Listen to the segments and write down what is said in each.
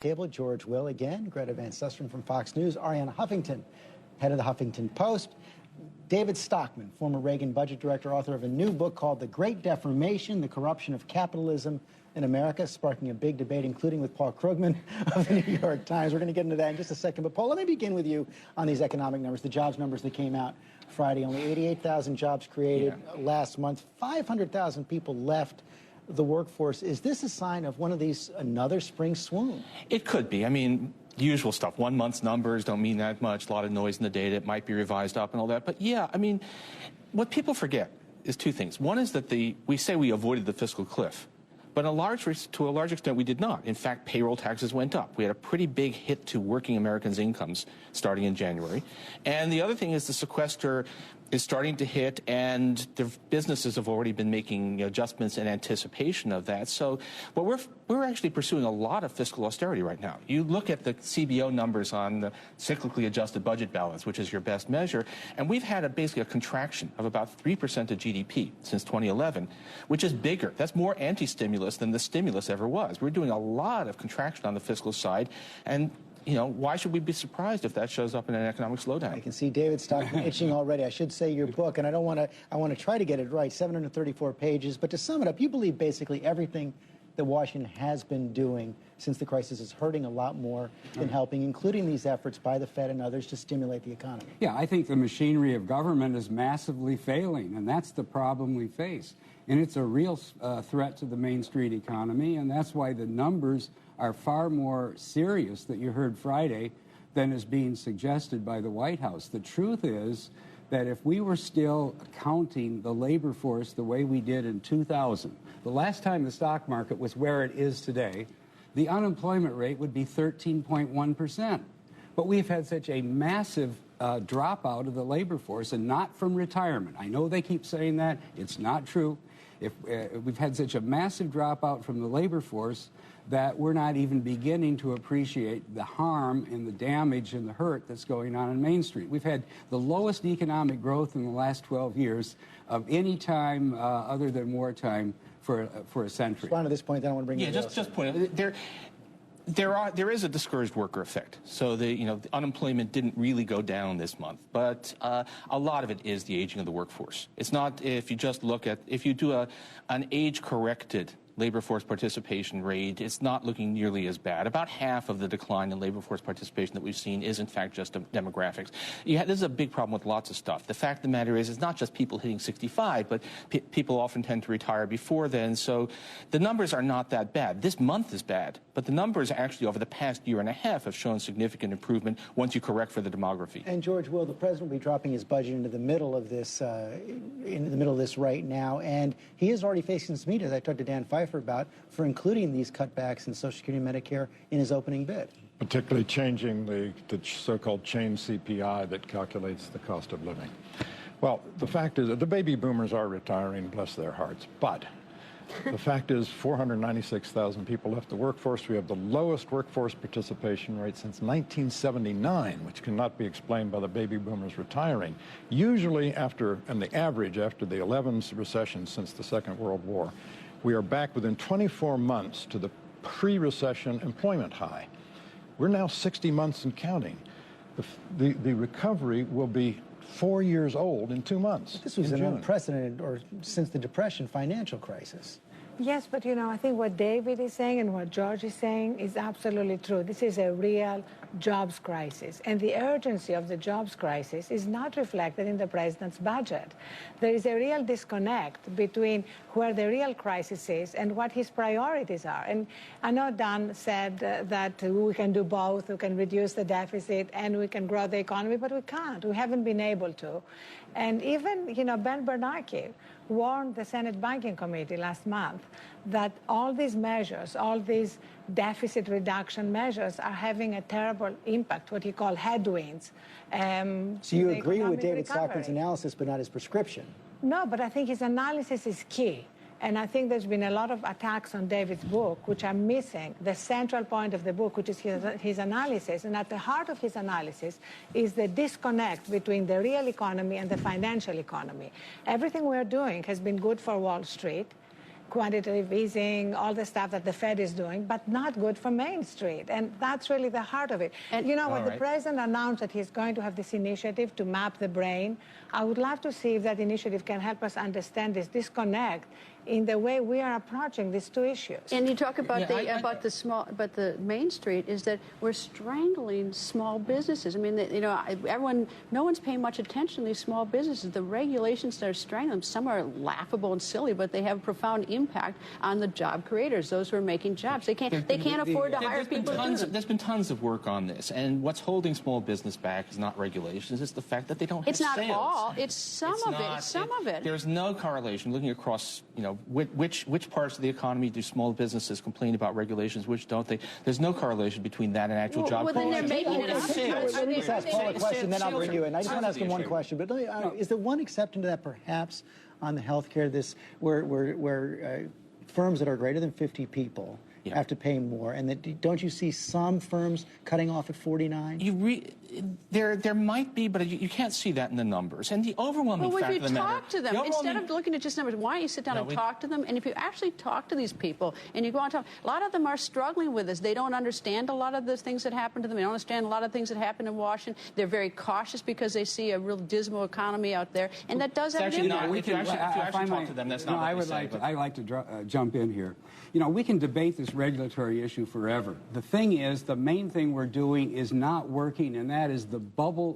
Table, George Will again, Greta Van Susteren from Fox News, Arianna Huffington, head of the Huffington Post, David Stockman, former Reagan budget director, author of a new book called The Great Deformation, The Corruption of Capitalism in America, sparking a big debate, including with Paul Krugman of the New York Times. We're going to get into that in just a second. But, Paul, let me begin with you on these economic numbers, the jobs numbers that came out Friday. Only 88,000 jobs created last month. 500,000 people left the workforce. Is this a sign of one of these, another spring swoon? It could be. I mean, usual stuff. 1 month's numbers don't mean that much. A lot of noise in the data. It might be revised up and all that. But yeah, I mean, what people forget is two things. One is that we say we avoided the fiscal cliff, but to a large extent we did not. In fact, payroll taxes went up. We had a pretty big hit to working Americans' incomes starting in January. And the other thing is the sequester is starting to hit, and the businesses have already been making adjustments in anticipation of that. So, but we're actually pursuing a lot of fiscal austerity right now. You look at the CBO numbers on the cyclically adjusted budget balance, which is your best measure, and we've had basically a contraction of about 3% of GDP since 2011, which is bigger. That's more anti-stimulus than the stimulus ever was. We're doing a lot of contraction on the fiscal side, and you know, why should we be surprised if that shows up in an economic slowdown? I can see David Stockman itching already. I should say your book, and I want to try to get it right, 734 pages. But to sum it up, you believe basically everything that Washington has been doing since the crisis is hurting a lot more than helping, including these efforts by the Fed and others to stimulate the economy. Yeah, I think the machinery of government is massively failing, and that's the problem we face. And it's a real threat to the Main Street economy, and that's why the numbers are far more serious that you heard Friday than is being suggested by the White House. The truth is that if we were still counting the labor force the way we did in 2000, the last time the stock market was where it is today, the unemployment rate would be 13.1%. But we've had such a massive dropout of the labor force, and not from retirement. I know they keep saying that. It's not true. If we've had such a massive dropout from the labor force that we're not even beginning to appreciate the harm and the damage and the hurt that's going on in Main Street. We've had the lowest economic growth in the last 12 years of any time other than wartime for a century. Respond to this point, then I want to bring you just point out, there is a discouraged worker effect. So the unemployment didn't really go down this month, but a lot of it is the aging of the workforce. It's not if you just look at, if you do an age-corrected labor force participation rate, it's not looking nearly as bad. About half of the decline in labor force participation that we've seen is, in fact, just demographics. This is a big problem with lots of stuff. The fact of the matter is, it's not just people hitting 65, but people often tend to retire before then. So the numbers are not that bad. This month is bad, but the numbers actually over the past year and a half have shown significant improvement once you correct for the demography. And George Will, the president will be dropping his budget into the middle of this, right now, and he is already facing some heat, as I talked to Dan Pfeiffer about, for including these cutbacks in Social Security and Medicare in his opening bid. Particularly changing the so-called chain CPI that calculates the cost of living. Well, the fact is that the baby boomers are retiring, bless their hearts, but the fact is 496,000 people left the workforce. We have the lowest workforce participation rate since 1979, which cannot be explained by the baby boomers retiring. Usually and the average after the 11 recessions since the Second World War, we are back within 24 months to the pre-recession employment high. We're now 60 months and counting. The recovery will be 4 years old in 2 months. But this was an unprecedented, or since the Depression, financial crisis. Yes, but I think what David is saying and what George is saying is absolutely true. This is a real jobs crisis, and the urgency of the jobs crisis is not reflected in the president's budget. There is a real disconnect between where the real crisis is and what his priorities are. And I know Don said that we can do both. We can reduce the deficit and we can grow the economy, but we can't. We haven't been able to. And even, Ben Bernanke warned the Senate Banking Committee last month that all these measures, all these deficit reduction measures are having a terrible impact, what he called headwinds. So you agree with David Stockman's analysis, but not his prescription? No, but I think his analysis is key. And I think there's been a lot of attacks on David's book, which are missing the central point of the book, which is his analysis. And at the heart of his analysis is the disconnect between the real economy and the financial economy. Everything we're doing has been good for Wall Street. quantitative easing, all the stuff that the Fed is doing, but not good for Main Street. And that's really the heart of it. And you know, when the president announced that he's going to have this initiative to map the brain, I would love to see if that initiative can help us understand this disconnect in the way we are approaching these two issues. And you talk about the Main Street is that we're strangling small businesses. I mean, you know, no one's paying much attention to these small businesses. The regulations that are strangling them, some are laughable and silly, but they have a profound impact on the job creators, those who are making jobs. They can't afford to hire people to do them. There's been tons of work on this, and what's holding small business back is not regulations, it's the fact that they don't have sales. It's not all, it's some of it. It's some of it. There's no correlation. Looking across, you know, which parts of the economy do small businesses complain about regulations, which don't they? There's no correlation between that and actual job creation. Then they're making it up. Let me just ask Paul a question, then I'll bring you in. I just want to ask him one question, but is there one exception to that perhaps on the healthcare, where firms that are greater than 50 people have to pay more, and that don't you see some firms cutting off at 49? There might be, but you can't see that in the numbers. And the overwhelming fact of the matter... Well, if you talk to them, instead of looking at just numbers, why don't you sit down and talk to them? And if you actually talk to these people, and you go on and talk, a lot of them are struggling with this. They don't understand a lot of the things that happen to them. They don't understand a lot of things that happen in Washington. They're very cautious because they see a real dismal economy out there, and that does have an impact. If you actually talk to them, that's not what they say. I'd like to jump in here. You know, we can debate this regulatory issue forever. The thing is, the main thing we're doing is not working, and that is the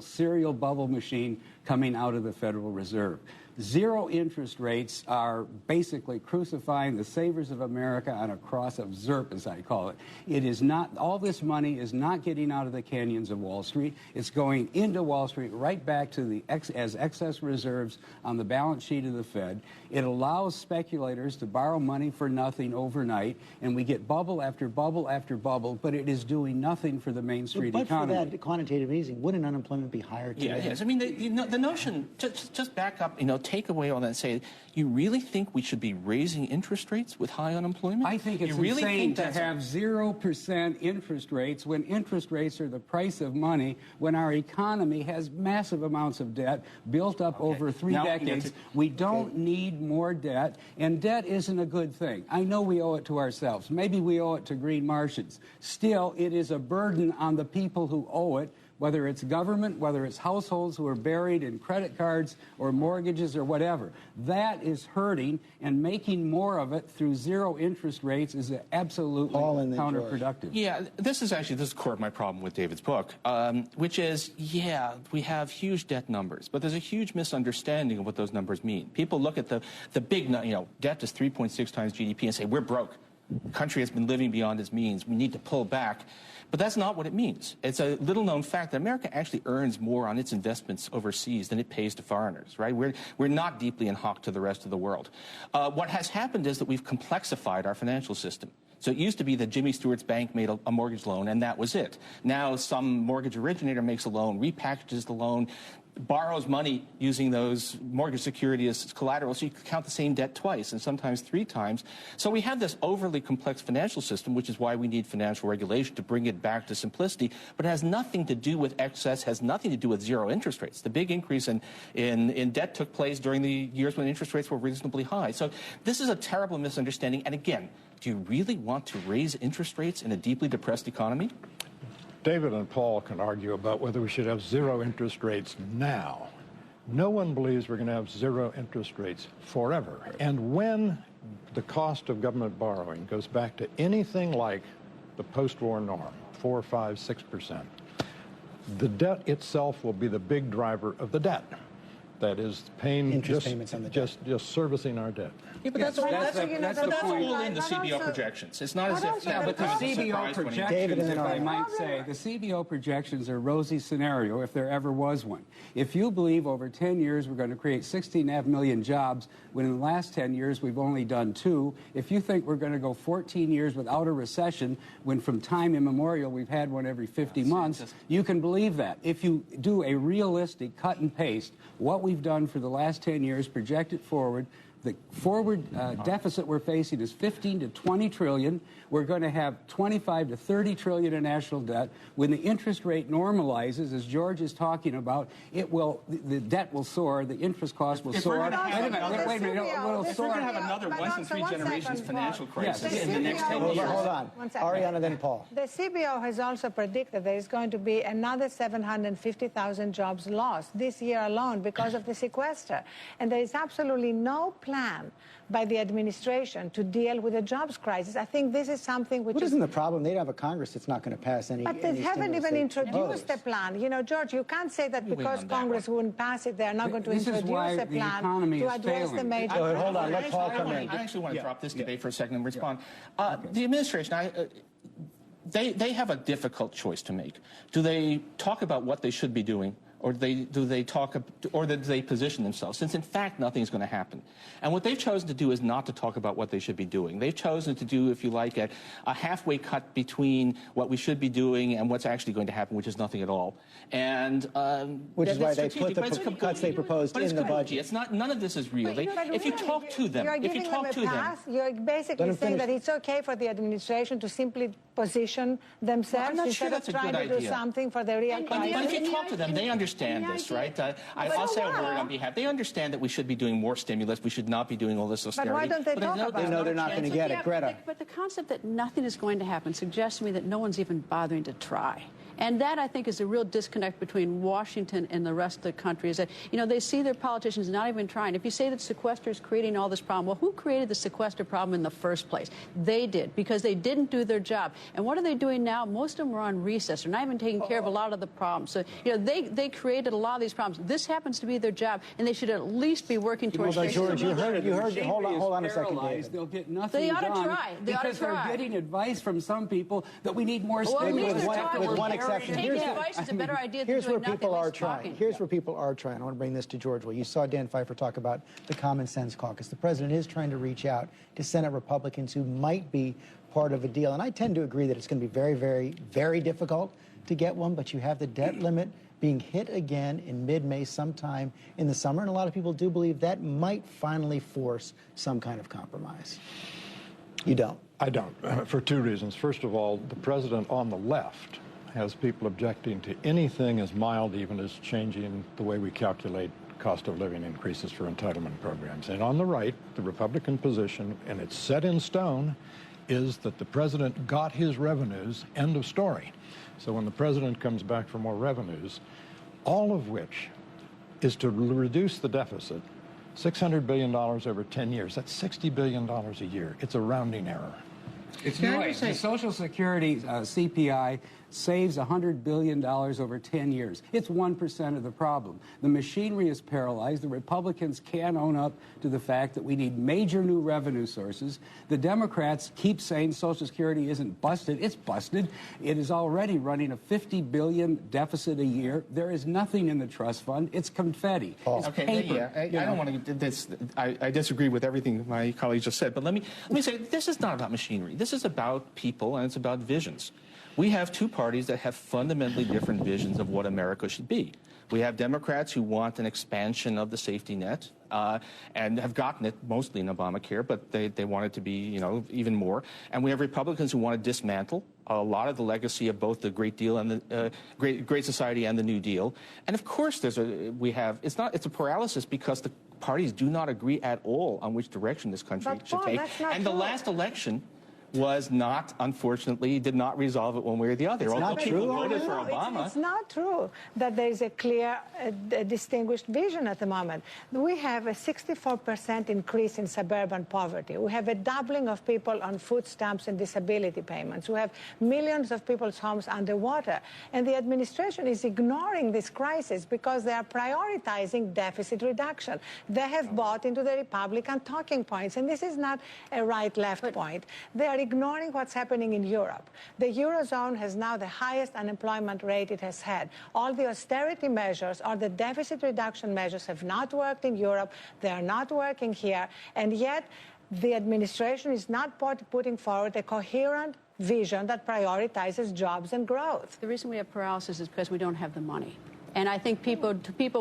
serial bubble machine coming out of the Federal Reserve. Zero interest rates are basically crucifying the savers of America on a cross of ZERP, as I call it. It is not, all this money is not getting out of the canyons of Wall Street. It's going into Wall Street right back to as excess reserves on the balance sheet of the Fed. It allows speculators to borrow money for nothing overnight, and we get bubble after bubble after bubble, but it is doing nothing for the Main Street economy. But for that quantitative easing, wouldn't unemployment be higher today? Yeah, yes. I mean, the notion, just back up, you know, take away all that and say, you really think we should be raising interest rates with high unemployment? I think it's insane to have 0% interest rates when interest rates are the price of money, when our economy has massive amounts of debt built up over 3 decades. We don't need more debt, and debt isn't a good thing. I know we owe it to ourselves. Maybe we owe it to green Martians. Still, it is a burden on the people who owe it, whether it's government, whether it's households who are buried in credit cards or mortgages or whatever. That is hurting, and making more of it through zero interest rates is absolutely counterproductive. Yeah, this is core of my problem with David's book, which is, we have huge debt numbers, but there's a huge misunderstanding of what those numbers mean. People look at the big, debt is 3.6 times GDP and say, we're broke. The country has been living beyond its means. We need to pull back. But that's not what it means. It's a little-known fact that America actually earns more on its investments overseas than it pays to foreigners, right? We're not deeply in hock to the rest of the world. What has happened is that we've complexified our financial system. So it used to be that Jimmy Stewart's bank made a mortgage loan, and that was it. Now some mortgage originator makes a loan, repackages the loan, borrows money using those mortgage securities as collateral, so you can count the same debt twice and sometimes 3 times. So we have this overly complex financial system, which is why we need financial regulation to bring it back to simplicity, but it has nothing to do with excess, has nothing to do with zero interest rates. The big increase in debt took place during the years when interest rates were reasonably high. So this is a terrible misunderstanding. And again, do you really want to raise interest rates in a deeply depressed economy? David and Paul can argue about whether we should have zero interest rates now. No one believes we're going to have zero interest rates forever. And when the cost of government borrowing goes back to anything like the post-war norm, 4, 5, 6%, the debt itself will be the big driver of the debt. That is paying interest payments on the debt. Just servicing our debt. Yeah, but that's all in the CBO projections. It's not as if... Yeah, but the CBO projections, if I might say, the CBO projections are a rosy scenario if there ever was one. If you believe over 10 years we're going to create 16.5 million jobs, when in the last 10 years we've only done 2, if you think we're going to go 14 years without a recession, when from time immemorial we've had one every 50 months, you can believe that. If you do a realistic cut and paste, what we've done for the last 10 years, project it forward, The forward deficit we're facing is 15 to 20 trillion. We're going to have 25 to 30 trillion in national debt. When the interest rate normalizes, as George is talking about, the debt will soar, the interest cost will soar. Wait a minute, It will if we're going to have another once in 3 generations financial crisis in the next 10 years. Hold on. Ariana, then Paul. The CBO has also predicted there is going to be another 750,000 jobs lost this year alone because of the sequester. And there is absolutely no plan by the administration to deal with the jobs crisis. I think this is something which isn't the problem? They don't have a Congress that's not going to pass any. But they haven't even introduced a plan. You know, George, you can't say that because Congress wouldn't pass it, they're not going to introduce a plan to address the major. Hold on, let Paul come in. I actually want to drop this debate for a second and respond. The administration, they have a difficult choice to make. Do they talk about what they should be doing? Or do they position themselves? Since in fact nothing's going to happen, and what they've chosen to do is not to talk about what they should be doing. They've chosen to do, if you like, a halfway cut between what we should be doing and what's actually going to happen, which is nothing at all. And which is why they put the cuts they proposed in the budget. It's not. None of this is real. If you talk to them, you're basically saying that it's okay for the administration to simply position themselves instead of trying to do something for the real crisis. But if you talk to them, they understand this, right? I'll say a word on behalf. They understand that we should be doing more stimulus. We should not be doing all this austerity. But why don't they talk about it? They know they're not going to get it. Greta. But the concept that nothing is going to happen suggests to me that no one's even bothering to try. And that, I think, is a real disconnect between Washington and the rest of the country, is that, you know, they see their politicians not even trying. If you say that sequester is creating all this problem, well, who created the sequester problem in the first place? They did, because they didn't do their job. And what are they doing now? Most of them are on recess. They're not even taking care of a lot of the problems. So, you know, they created a lot of these problems. This happens to be their job, and they should at least be working towards fixing it. George, you heard. Hold on a second, David. They'll get nothing They ought to done try. They ought to because try. they're getting advice from some people that we need more stimulus. With one exception. Is a better idea than here's where doing nothing, people are less trying. talking. Here's where people are trying. I want to bring this to George. Well, you saw Dan Pfeiffer talk about the Common Sense Caucus. The president is trying to reach out to Senate Republicans who might be part of a deal. And I tend to agree that it's going to be very, very, very difficult to get one. But you have the debt limit being hit again in mid-May sometime in the summer. And a lot of people do believe that might finally force some kind of compromise. You don't? I don't, for two reasons. First of all, the president on the left has people objecting to anything as mild even as changing the way we calculate cost of living increases for entitlement programs. And on the right, the Republican position, and it's set in stone, is that the president got his revenues, end of story. So when the president comes back for more revenues, all of which is to reduce the deficit, $600 billion over 10 years, that's $60 billion a year. It's a rounding error. It's noise. The Social Security CPI saves $100 billion over 10 years. It's 1% of the problem. The machinery is paralyzed. The Republicans can't own up to the fact that we need major new revenue sources. The Democrats keep saying Social Security isn't busted. It's busted. It is already running a $50 billion deficit a year. There is nothing in the trust fund. It's confetti. It's paper. I don't want to get this. I disagree with everything my colleagues just said. But let me say, this is not about machinery. This is about people, and it's about visions. We have two parties that have fundamentally different visions of what America should be. We have Democrats who want an expansion of the safety net and have gotten it mostly in Obamacare, but they want it to be, you know, even more. And we have Republicans who want to dismantle a lot of the legacy of both the Great Deal and the Great Society and the New Deal. And of course, it's a paralysis because the parties do not agree at all on which direction this country should take. And the last election was not, unfortunately, did not resolve it one way or the other. It's not true. Voted for Obama. It's not true that there is a clear, distinguished vision at the moment. We have a 64% increase in suburban poverty. We have a doubling of people on food stamps and disability payments. We have millions of people's homes underwater. And the administration is ignoring this crisis because they are prioritizing deficit reduction. They have bought into the Republican talking points. And this is not a right-left point. They are ignoring what's happening in Europe. The Eurozone has now the highest unemployment rate it has had. All the austerity measures or the deficit reduction measures have not worked in Europe. They are not working here. And yet, the administration is not putting forward a coherent vision that prioritizes jobs and growth. The reason we have paralysis is because we don't have the money. And I think people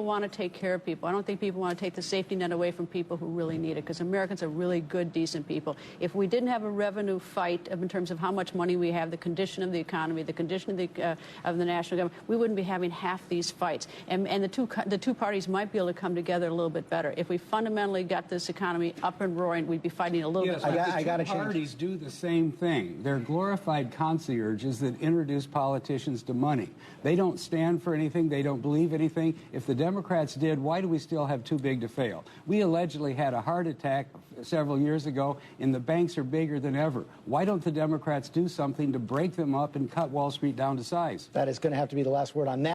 want to take care of people. I don't think people want to take the safety net away from people who really need it, because Americans are really good, decent people. If we didn't have a revenue fight in terms of how much money we have, the condition of the economy, the condition of the national government, we wouldn't be having half these fights. And the two parties might be able to come together a little bit better. If we fundamentally got this economy up and roaring, we'd be fighting a little bit better. I got to change. Parties do the same thing. They're glorified concierges that introduce politicians to money. They don't stand for anything. They don't believe anything. If the Democrats did, why do we still have too big to fail? We allegedly had a heart attack several years ago, and the banks are bigger than ever. Why don't the Democrats do something to break them up and cut Wall Street down to size? That is going to have to be the last word on that.